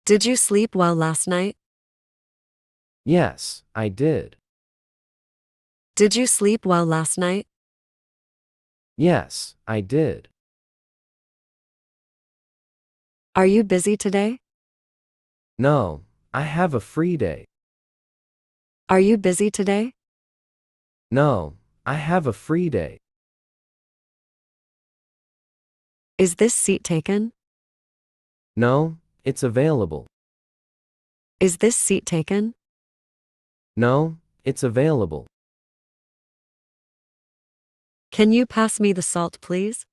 Did you sleep well last night? Yes, I did. Did you sleep well last night? Yes, I did. Are you busy today? No, I have a free day. Are you busy today? No, I have a free day. Is this seat taken? No, it's available. Is this seat taken? No, it's available. Can you pass me the salt, please?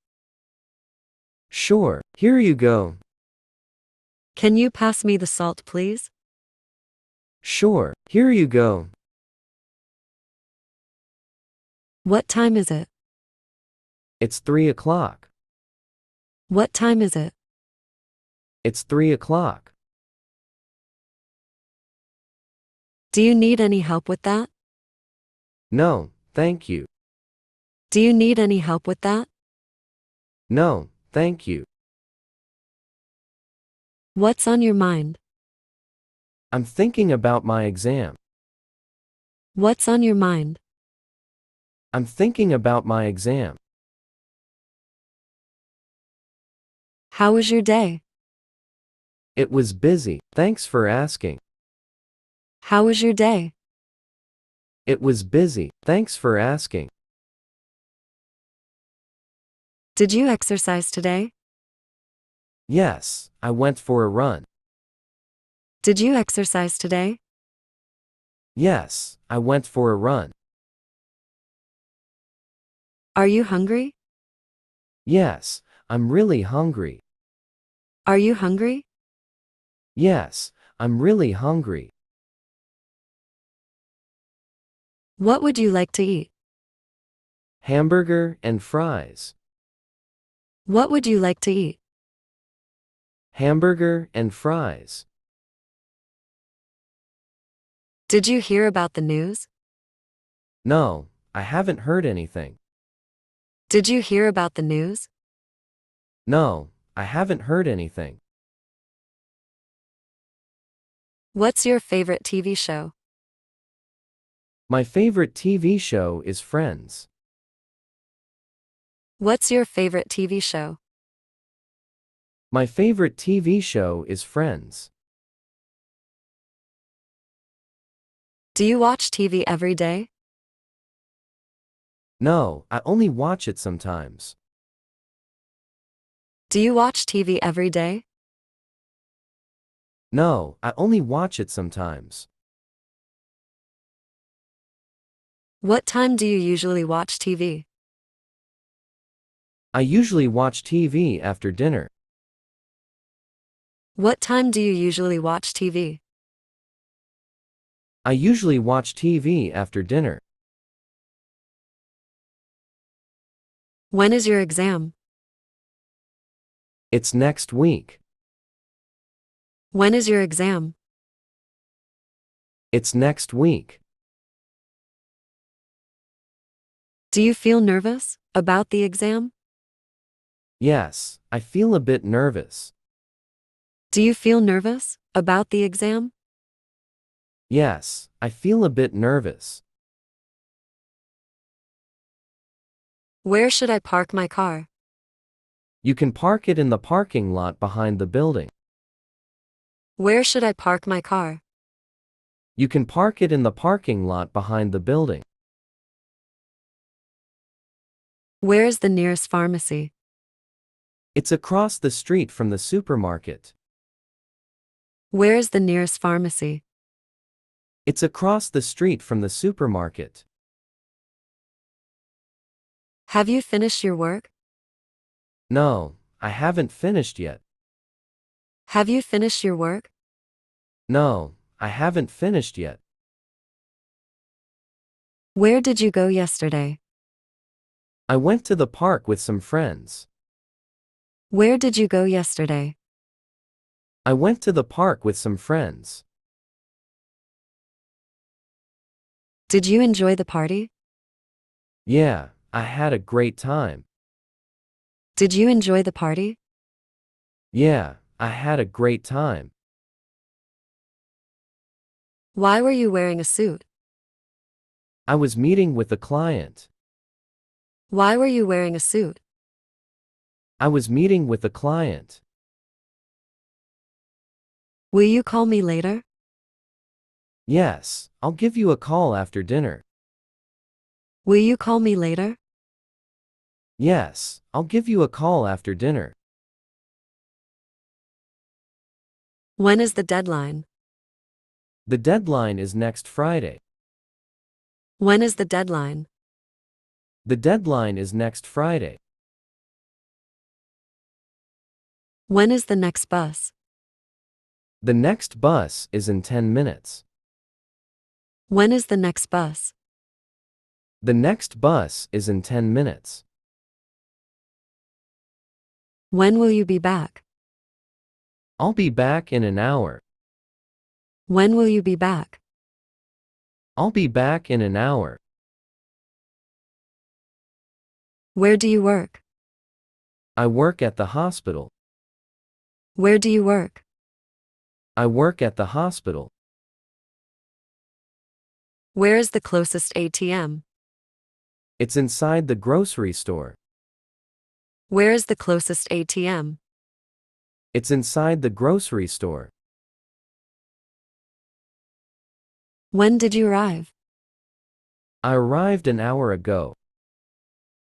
Sure, here you go. Can you pass me the salt, please? Sure, here you go. What time is it? It's 3 o'clock. What time is it? It's 3 o'clock. Do you need any help with that? No, thank you. Do you need any help with that? No, thank you. What's on your mind? I'm thinking about my exam. What's on your mind? I'm thinking about my exam. How was your day? It was busy, thanks for asking. How was your day? It was busy, thanks for asking. Did you exercise today? Yes, I went for a run. Did you exercise today? Yes, I went for a run. Are you hungry? Yes, I'm really hungry. Are you hungry? Yes, I'm really hungry. What would you like to eat? Hamburger and fries. What would you like to eat? Hamburger and fries. Did you hear about the news? No, I haven't heard anything. Did you hear about the news? No, I haven't heard anything. What's your favorite TV show? My favorite TV show is Friends. What's your favorite TV show? My favorite TV show is Friends. Do you watch TV every day? No, I only watch it sometimes. Do you watch TV every day? No, I only watch it sometimes. What time do you usually watch TV? I usually watch TV after dinner. What time do you usually watch TV? I usually watch TV after dinner. When is your exam? It's next week. When is your exam? It's next week. Do you feel nervous about the exam? Yes, I feel a bit nervous. Do you feel nervous about the exam? Yes, I feel a bit nervous. Where should I park my car? You can park it in the parking lot behind the building. Where should I park my car? You can park it in the parking lot behind the building. Where is the nearest pharmacy? It's across the street from the supermarket. Where is the nearest pharmacy? It's across the street from the supermarket. Have you finished your work? No, I haven't finished yet. Have you finished your work? No, I haven't finished yet. Where did you go yesterday? I went to the park with some friends. Where did you go yesterday? I went to the park with some friends. Did you enjoy the party? Yeah, I had a great time. Did you enjoy the party? Yeah, I had a great time. Why were you wearing a suit? I was meeting with a client. Why were you wearing a suit? I was meeting with a client. Will you call me later? Yes, I'll give you a call after dinner. Will you call me later? Yes, I'll give you a call after dinner. When is the deadline? The deadline is next Friday. When is the deadline? The deadline is next Friday. When is the next bus? The next bus is in 10 minutes. When is the next bus? The next bus is in 10 minutes. When will you be back? I'll be back in an hour. When will you be back? I'll be back in an hour. Where do you work? I work at the hospital. Where do you work? I work at the hospital. Where is the closest ATM? It's inside the grocery store. Where is the closest ATM? It's inside the grocery store. When did you arrive? I arrived an hour ago.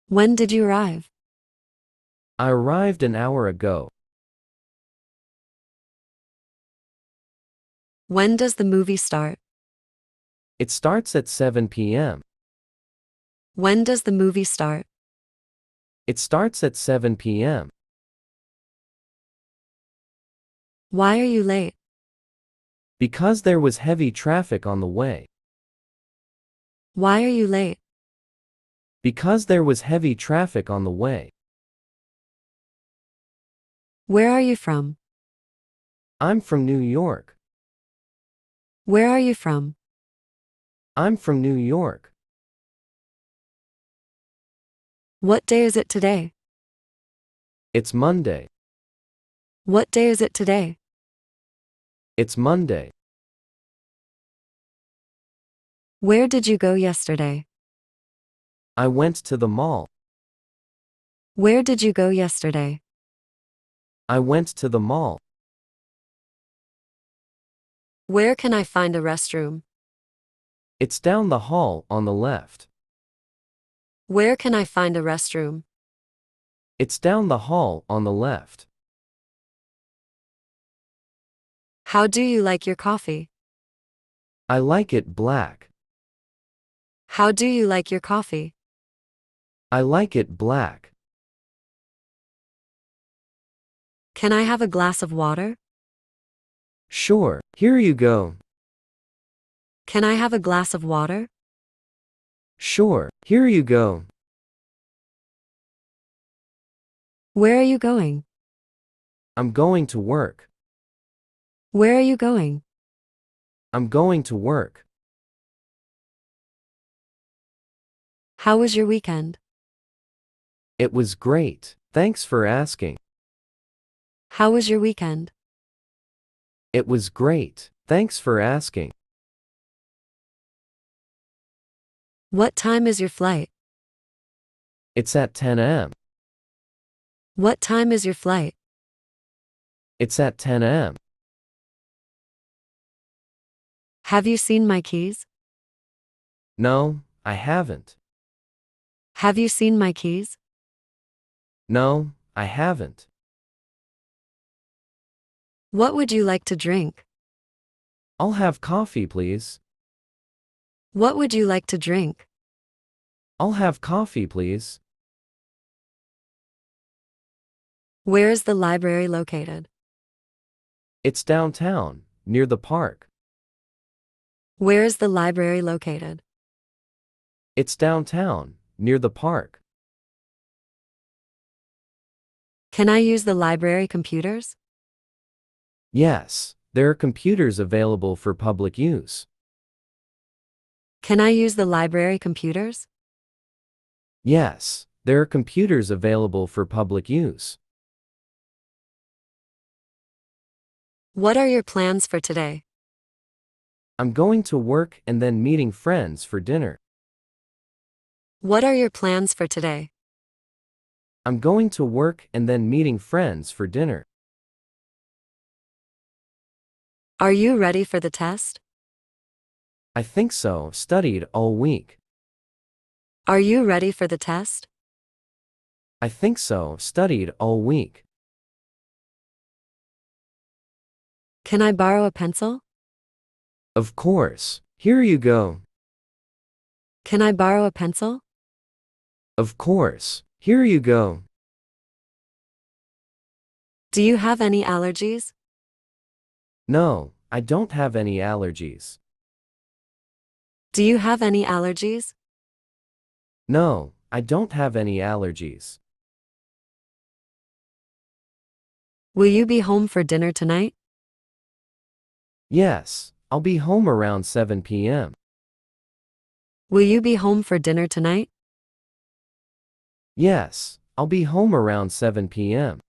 When did you arrive? I arrived an hour ago. When does the movie start? It starts at 7 p.m. When does the movie start? It starts at 7 p.m. Why are you late? Because there was heavy traffic on the way. Why are you late? Because there was heavy traffic on the way. Where are you from? I'm from New York. Where are you from? I'm from New York. What day is it today? It's Monday. What day is it today? It's Monday. Where did you go yesterday? I went to the mall. Where did you go yesterday? I went to the mall. Where can I find a restroom? It's down the hall on the left. Where can I find a restroom? It's down the hall on the left. How do you like your coffee? I like it black. How do you like your coffee? I like it black. Can I have a glass of water? Sure, here you go. Can I have a glass of water? Sure, here you go. Where are you going? I'm going to work. Where are you going? I'm going to work. How was your weekend? It was great. Thanks for asking. How was your weekend? It was great. Thanks for asking. What time is your flight? It's at 10 a.m. What time is your flight? It's at 10 a.m. Have you seen my keys? No, I haven't. Have you seen my keys? No, I haven't. What would you like to drink? I'll have coffee, please. What would you like to drink? I'll have coffee, please. Where is the library located? It's downtown, near the park. Where is the library located? It's downtown, near the park. Can I use the library computers? Yes, there are computers available for public use. Can I use the library computers? Yes, there are computers available for public use. What are your plans for today? I'm going to work and then meeting friends for dinner. What are your plans for today? I'm going to work and then meeting friends for dinner. Are you ready for the test? I think so. Studied all week. Are you ready for the test? I think so. Studied all week. Can I borrow a pencil? Of course. Here you go. Can I borrow a pencil? Of course. Here you go. Do you have any allergies? No, I don't have any allergies. Do you have any allergies? No, I don't have any allergies. Will you be home for dinner tonight? Yes, I'll be home around 7 p.m. Will you be home for dinner tonight? Yes, I'll be home around 7 p.m.